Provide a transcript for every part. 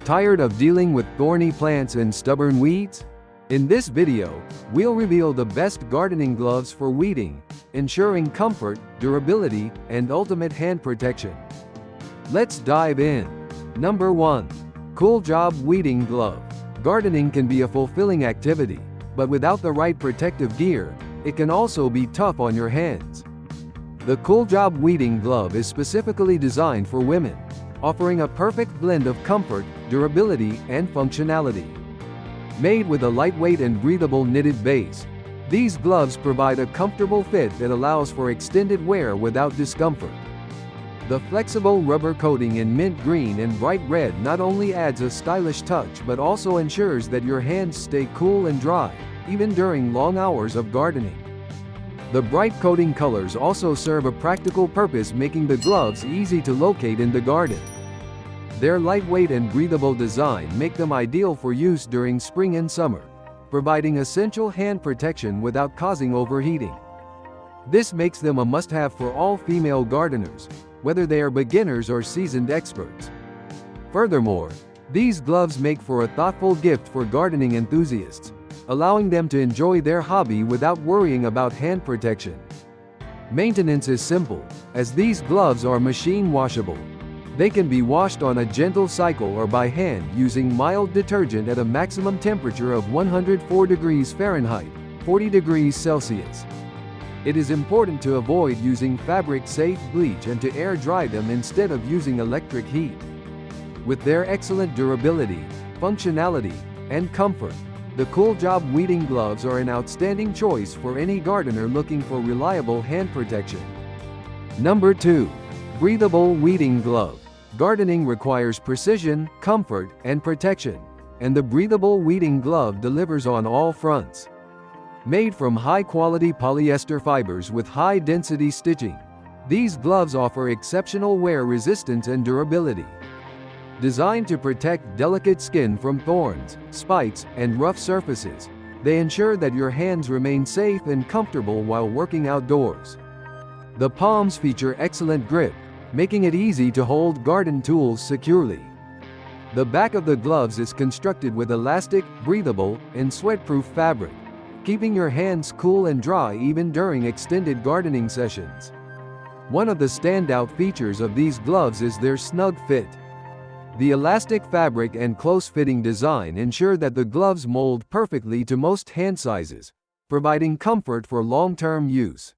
Tired of dealing with thorny plants and stubborn weeds? In this video, we'll reveal the best gardening gloves for weeding, ensuring comfort, durability, and ultimate hand protection. Let's dive in. Number 1. Cooljob Weeding Glove. Gardening can be a fulfilling activity, but without the right protective gear, it can also be tough on your hands. The Cooljob Weeding Glove is specifically designed for women, offering a perfect blend of comfort, durability, and functionality. Made with a lightweight and breathable knitted base, these gloves provide a comfortable fit that allows for extended wear without discomfort. The flexible rubber coating in mint green and bright red not only adds a stylish touch but also ensures that your hands stay cool and dry, even during long hours of gardening. The bright coating colors also serve a practical purpose, making the gloves easy to locate in the garden. Their lightweight and breathable design make them ideal for use during spring and summer, providing essential hand protection without causing overheating. This makes them a must-have for all female gardeners, whether they are beginners or seasoned experts. Furthermore, these gloves make for a thoughtful gift for gardening enthusiasts, allowing them to enjoy their hobby without worrying about hand protection. Maintenance is simple, as these gloves are machine washable. They can be washed on a gentle cycle or by hand using mild detergent at a maximum temperature of 104 degrees Fahrenheit, 40 degrees Celsius. It is important to avoid using fabric-safe bleach and to air dry them instead of using electric heat. With their excellent durability, functionality, and comfort, the Cooljob Weeding Gloves are an outstanding choice for any gardener looking for reliable hand protection. Number 2. Breathable Weeding Glove. Gardening requires precision, comfort, and protection, and the Breathable Weeding Glove delivers on all fronts. Made from high-quality polyester fibers with high-density stitching, these gloves offer exceptional wear resistance and durability. Designed to protect delicate skin from thorns, spikes, and rough surfaces, they ensure that your hands remain safe and comfortable while working outdoors. The palms feature excellent grip, making it easy to hold garden tools securely. The back of the gloves is constructed with elastic, breathable, and sweat-proof fabric, keeping your hands cool and dry even during extended gardening sessions. One of the standout features of these gloves is their snug fit. The elastic fabric and close-fitting design ensure that the gloves mold perfectly to most hand sizes, providing comfort for long-term use.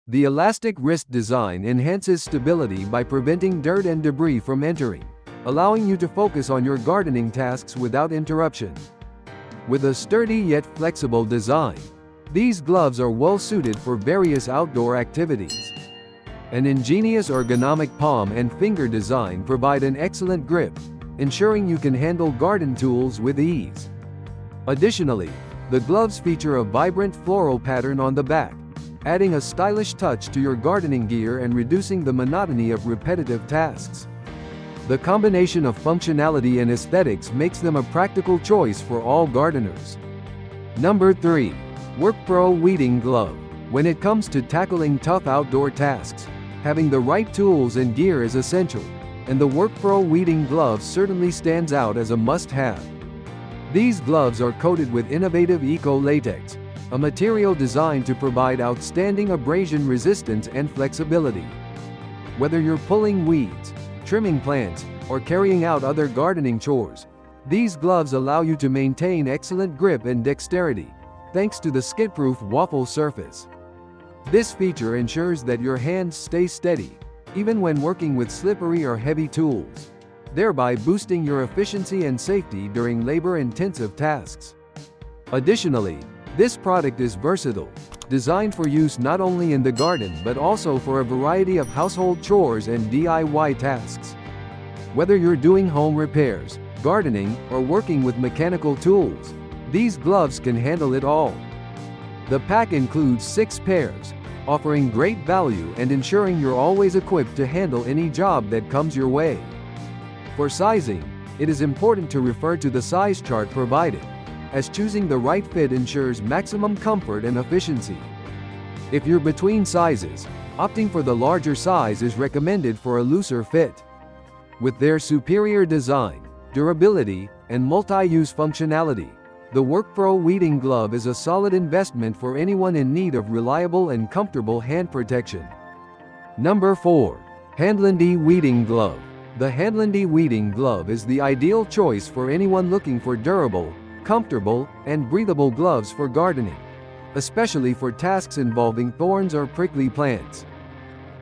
The elastic wrist design enhances stability by preventing dirt and debris from entering, allowing you to focus on your gardening tasks without interruption. With a sturdy yet flexible design, these gloves are well suited for various outdoor activities. An ingenious ergonomic palm and finger design provide an excellent grip, ensuring you can handle garden tools with ease. Additionally, the gloves feature a vibrant floral pattern on the back, adding a stylish touch to your gardening gear and reducing the monotony of repetitive tasks. The combination of functionality and aesthetics makes them a practical choice for all gardeners. Number 3. Workpro Weeding Glove. When it comes to tackling tough outdoor tasks, having the right tools and gear is essential, and the Workpro Weeding Glove certainly stands out as a must-have. These gloves are coated with innovative eco-latex, a material designed to provide outstanding abrasion resistance and flexibility. Whether you're pulling weeds, trimming plants, or carrying out other gardening chores, these gloves allow you to maintain excellent grip and dexterity, thanks to the skid-proof waffle surface. This feature ensures that your hands stay steady, even when working with slippery or heavy tools, thereby boosting your efficiency and safety during labor-intensive tasks. Additionally, this product is versatile, designed for use not only in the garden but also for a variety of household chores and DIY tasks. Whether you're doing home repairs, gardening, or working with mechanical tools, these gloves can handle it all. The pack includes 6 pairs, offering great value and ensuring you're always equipped to handle any job that comes your way. For sizing, it is important to refer to the size chart provided, as choosing the right fit ensures maximum comfort and efficiency. If you're between sizes, opting for the larger size is recommended for a looser fit. With their superior design, durability, and multi-use functionality. The Workpro weeding glove is a solid investment for anyone in need of reliable and comfortable hand protection. Number 4. Handlandy Weeding Glove. The Handlandy Weeding Glove is the ideal choice for anyone looking for durable, comfortable, and breathable gloves for gardening, especially for tasks involving thorns or prickly plants.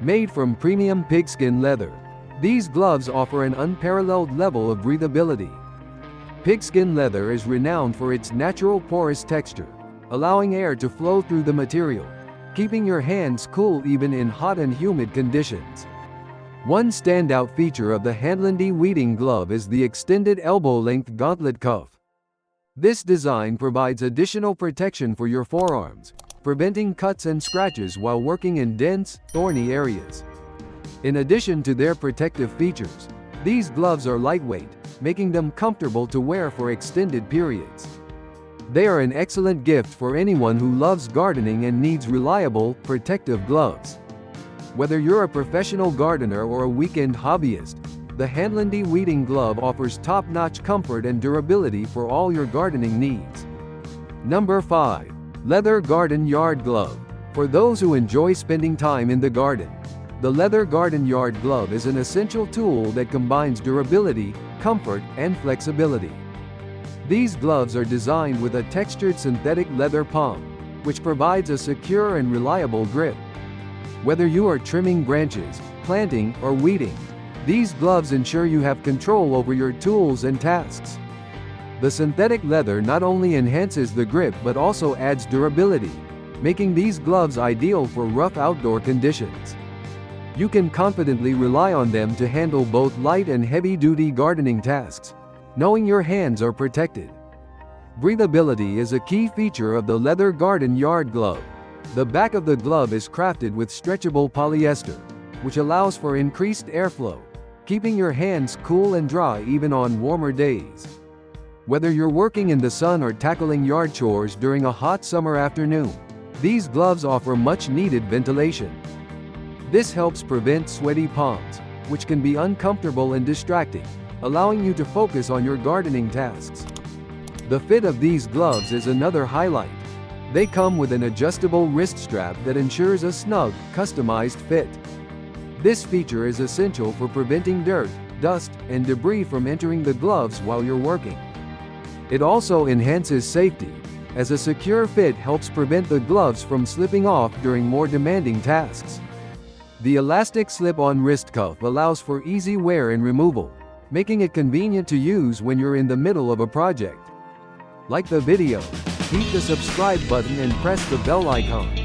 Made from premium pigskin leather, these gloves offer an unparalleled level of breathability. Pigskin leather is renowned for its natural porous texture, allowing air to flow through the material, keeping your hands cool even in hot and humid conditions. One standout feature of the Handlandy weeding glove is the extended elbow-length gauntlet cuff. This design provides additional protection for your forearms, preventing cuts and scratches while working in dense, thorny areas. In addition to their protective features, these gloves are lightweight, making them comfortable to wear for extended periods. They are an excellent gift for anyone who loves gardening and needs reliable, protective gloves. Whether you're a professional gardener or a weekend hobbyist, the Handlandy weeding glove offers top-notch comfort and durability for all your gardening needs. Number 5. Leather Garden Yard Glove. For those who enjoy spending time in the garden, the leather garden yard glove is an essential tool that combines durability, comfort, and flexibility. These gloves are designed with a textured synthetic leather palm, which provides a secure and reliable grip. Whether you are trimming branches, planting, or weeding, these gloves ensure you have control over your tools and tasks. The synthetic leather not only enhances the grip but also adds durability, making these gloves ideal for rough outdoor conditions. You can confidently rely on them to handle both light and heavy-duty gardening tasks, knowing your hands are protected. Breathability is a key feature of the leather garden yard glove. The back of the glove is crafted with stretchable polyester, which allows for increased airflow, keeping your hands cool and dry even on warmer days. Whether you're working in the sun or tackling yard chores during a hot summer afternoon, these gloves offer much-needed ventilation. This helps prevent sweaty palms, which can be uncomfortable and distracting, allowing you to focus on your gardening tasks. The fit of these gloves is another highlight. They come with an adjustable wrist strap that ensures a snug, customized fit. This feature is essential for preventing dirt, dust, and debris from entering the gloves while you're working. It also enhances safety, as a secure fit helps prevent the gloves from slipping off during more demanding tasks. The elastic slip-on wrist cuff allows for easy wear and removal, making it convenient to use when you're in the middle of a project. Like the video, hit the subscribe button and press the bell icon.